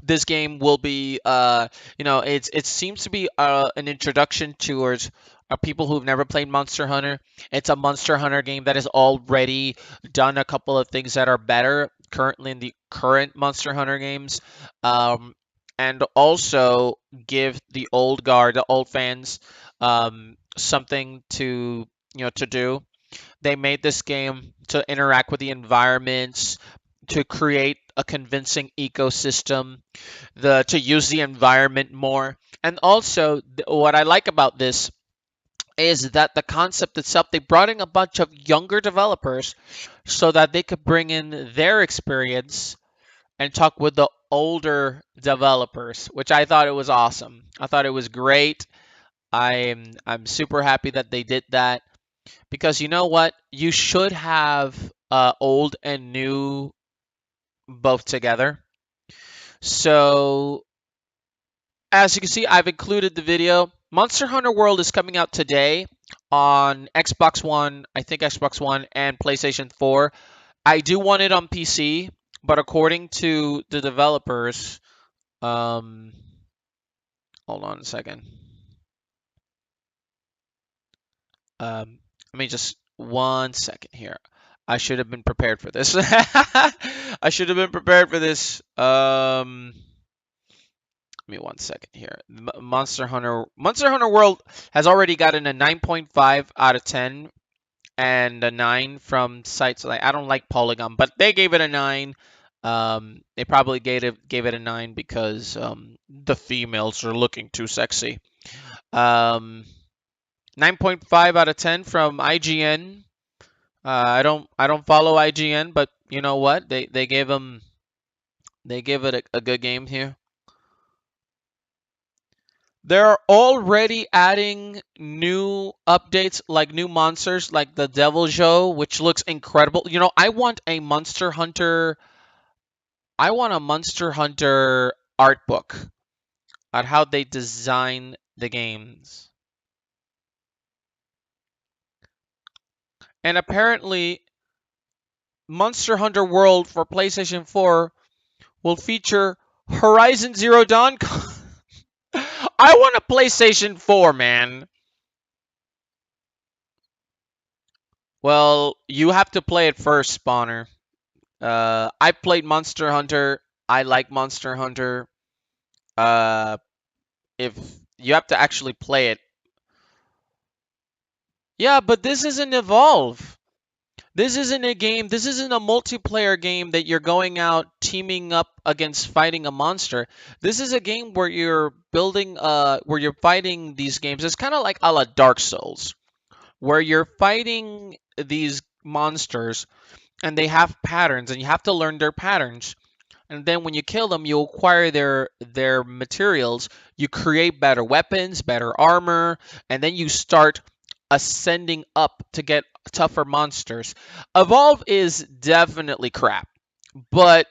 this game will be it seems to be an introduction towards people who've never played Monster Hunter. It's a Monster Hunter game that has already done a couple of things that are better currently in the current Monster Hunter games, um, and also give the old guard, the old fans, something to to do. They made this game to interact with the environments, to create a convincing ecosystem, to use the environment more. And also, what I like about this is that the concept itself, they brought in a bunch of younger developers so that they could bring in their experience and talk with the older developers, which I thought it was awesome. I thought it was great. I'm super happy that they did that because you know what? You should have old and new both together. So as you can see, I've included the video. Monster Hunter World is coming out today on Xbox One, I think Xbox One and PlayStation 4. I do want it on PC, but according to the developers, um, hold on a second. Let me just 1 second here. I should have been prepared for this. I should have been prepared for this. Give me 1 second here. Monster Hunter World has already gotten a 9.5 out of 10 and a 9 from sites like I don't like Polygon, but they gave it a 9. They probably gave it a 9 because the females are looking too sexy. 9.5 out of 10 from IGN. I don't follow IGN, but you know what? They gave it a good game here. They're already adding new updates, like new monsters, like the Devil Joe, which looks incredible. You know, I want a Monster Hunter. I want a Monster Hunter art book on how they design the games. And apparently, Monster Hunter World for PlayStation 4 will feature Horizon Zero Dawn. I want a PlayStation 4, man. Well, you have to play it first, Spawner. I played Monster Hunter. I like Monster Hunter. Uh, if you have to actually play it. Yeah, but this isn't Evolve. This isn't a game. This isn't a multiplayer game that you're going out teaming up against fighting a monster. This is a game where you're where you're fighting these games. It's kind of like a la Dark Souls, where you're fighting these monsters and they have patterns and you have to learn their patterns. And then when you kill them, you acquire their materials. You create better weapons, better armor, and then you start ascending up to get tougher monsters. Evolve is definitely crap. But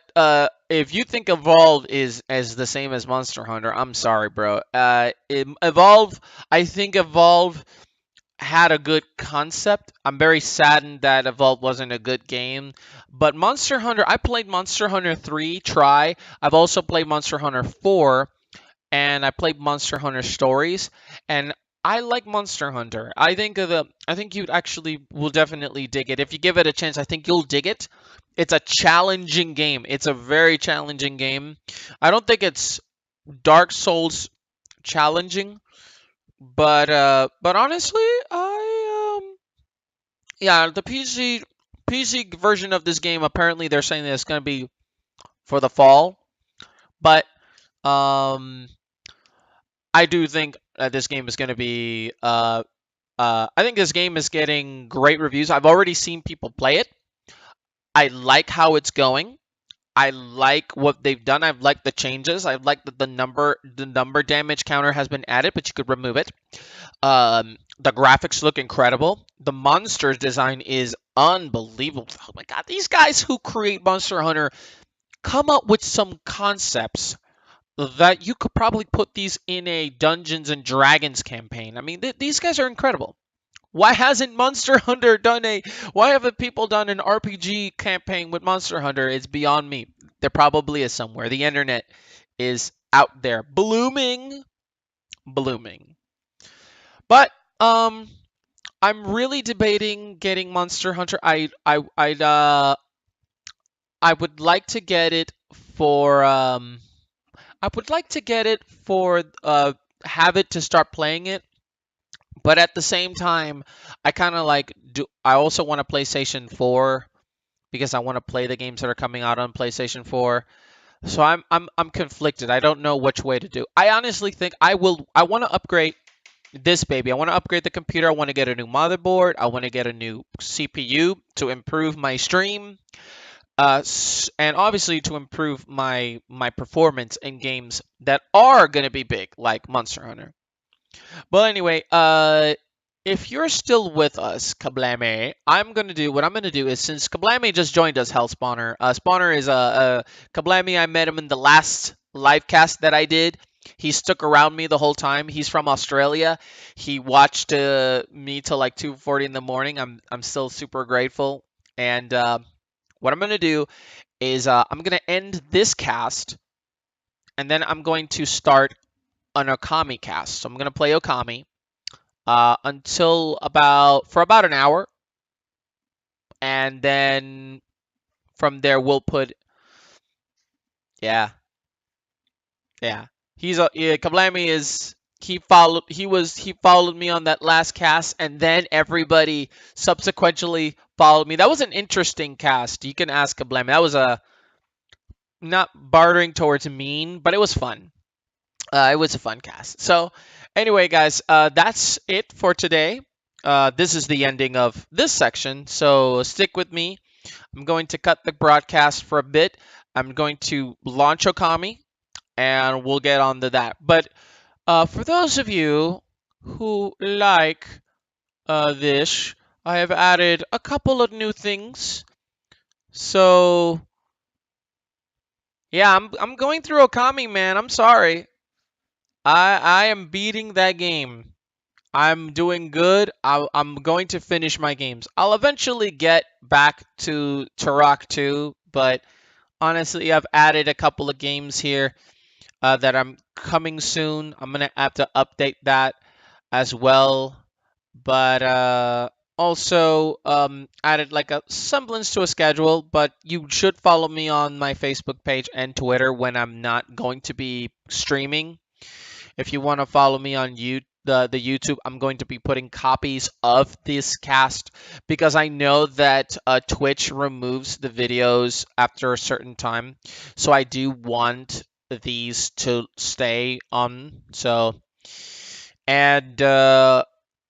if you think Evolve is as the same as Monster Hunter, I'm sorry, bro. Evolve, I think Evolve had a good concept. I'm very saddened that Evolve wasn't a good game. But Monster Hunter, I played Monster Hunter 3 Try. I've also played Monster Hunter 4 and I played Monster Hunter Stories and I like Monster Hunter. I think you actually will definitely dig it. If you give it a chance, I think you'll dig it. It's a challenging game. It's a very challenging game. I don't think it's Dark Souls challenging, but honestly, yeah, the PC version of this game apparently they're saying that it's going to be for the fall, but um I do think that this game is going to be I think this game is getting great reviews. I've already seen people play it. I like how it's going. I like what they've done. I've liked the changes. I've liked that the number damage counter has been added, but you could remove it. The graphics look incredible. The monsters design is unbelievable. Oh my god, these guys who create Monster Hunter come up with some concepts that you could probably put these in a Dungeons and Dragons campaign. I mean, these guys are incredible. Why hasn't Monster Hunter done a? Why haven't people done an RPG campaign with Monster Hunter? It's beyond me. There probably is somewhere. The internet is out there blooming, blooming. But I'm really debating getting Monster Hunter. I would like to get it for I would like to get it for have it to start playing it. But at the same time, I kind of like do. I also want a PlayStation 4 because I want to play the games that are coming out on PlayStation 4. So I'm conflicted. I don't know which way to do. I honestly think I will. I want to upgrade this baby. I want to upgrade the computer. I want to get a new motherboard. I want to get a new CPU to improve my stream. And obviously to improve my performance in games that are gonna be big, like Monster Hunter. But anyway, if you're still with us, Kablame, what I'm gonna do is, since Kablame just joined us, Hell Spawner. Spawner is Kablame. I met him in the last live cast that I did. He stuck around me the whole time. He's from Australia. He watched me till like 2:40 in the morning. I'm still super grateful. And what I'm gonna do is I'm gonna end this cast, and then I'm going to start an Okami cast. So I'm gonna play Okami until about an hour, and then from there we'll put yeah yeah. Kablami is he followed me on that last cast, and then everybody subsequently followed me. That was an interesting cast. You can ask Kablami. That was a not bartering towards mean, but it was fun. It was a fun cast. So, anyway, guys, that's it for today. This is the ending of this section, so stick with me. I'm going to cut the broadcast for a bit. I'm going to launch Okami, and we'll get on to that. But for those of you who like this, I have added a couple of new things. So, yeah, I'm going through Okami, man. I'm sorry. I am beating that game. I'm doing good. I'm going to finish my games. I'll eventually get back to Turok 2, but honestly, I've added a couple of games here that I'm coming soon. I'm gonna have to update that as well, but also added like a semblance to a schedule. But you should follow me on my Facebook page and Twitter when I'm not going to be streaming. If you want to follow me on the YouTube, I'm going to be putting copies of this cast because I know that Twitch removes the videos after a certain time. So I do want these to stay on. So, and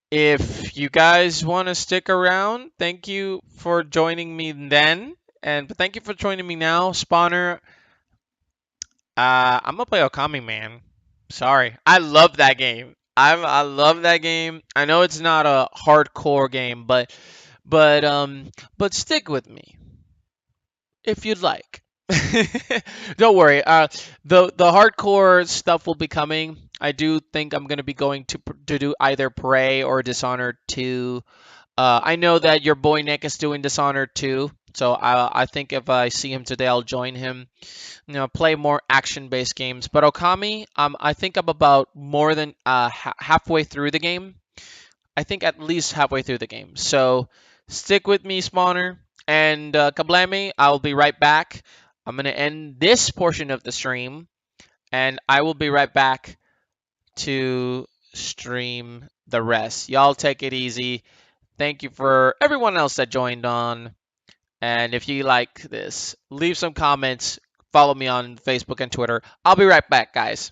if you guys want to stick around, thank you for joining me then. And thank you for joining me now, Spawner. I'm gonna play Okami, man. Sorry, I love that game. I love that game. I know it's not a hardcore game, but stick with me if you'd like. Don't worry. The hardcore stuff will be coming. I do think I'm gonna be going to do either Prey or Dishonored 2. I know that your boy Nick is doing Dishonored 2, so I think if I see him today, I'll join him. Play more action-based games. But Okami, I think I'm about more than halfway through the game. I think at least halfway through the game. So stick with me, Spawner. And Kablami, I'll be right back. I'm going to end this portion of the stream, and I will be right back to stream the rest. Y'all take it easy. Thank you for everyone else that joined on. And if you like this, leave some comments. Follow me on Facebook and Twitter. I'll be right back, guys.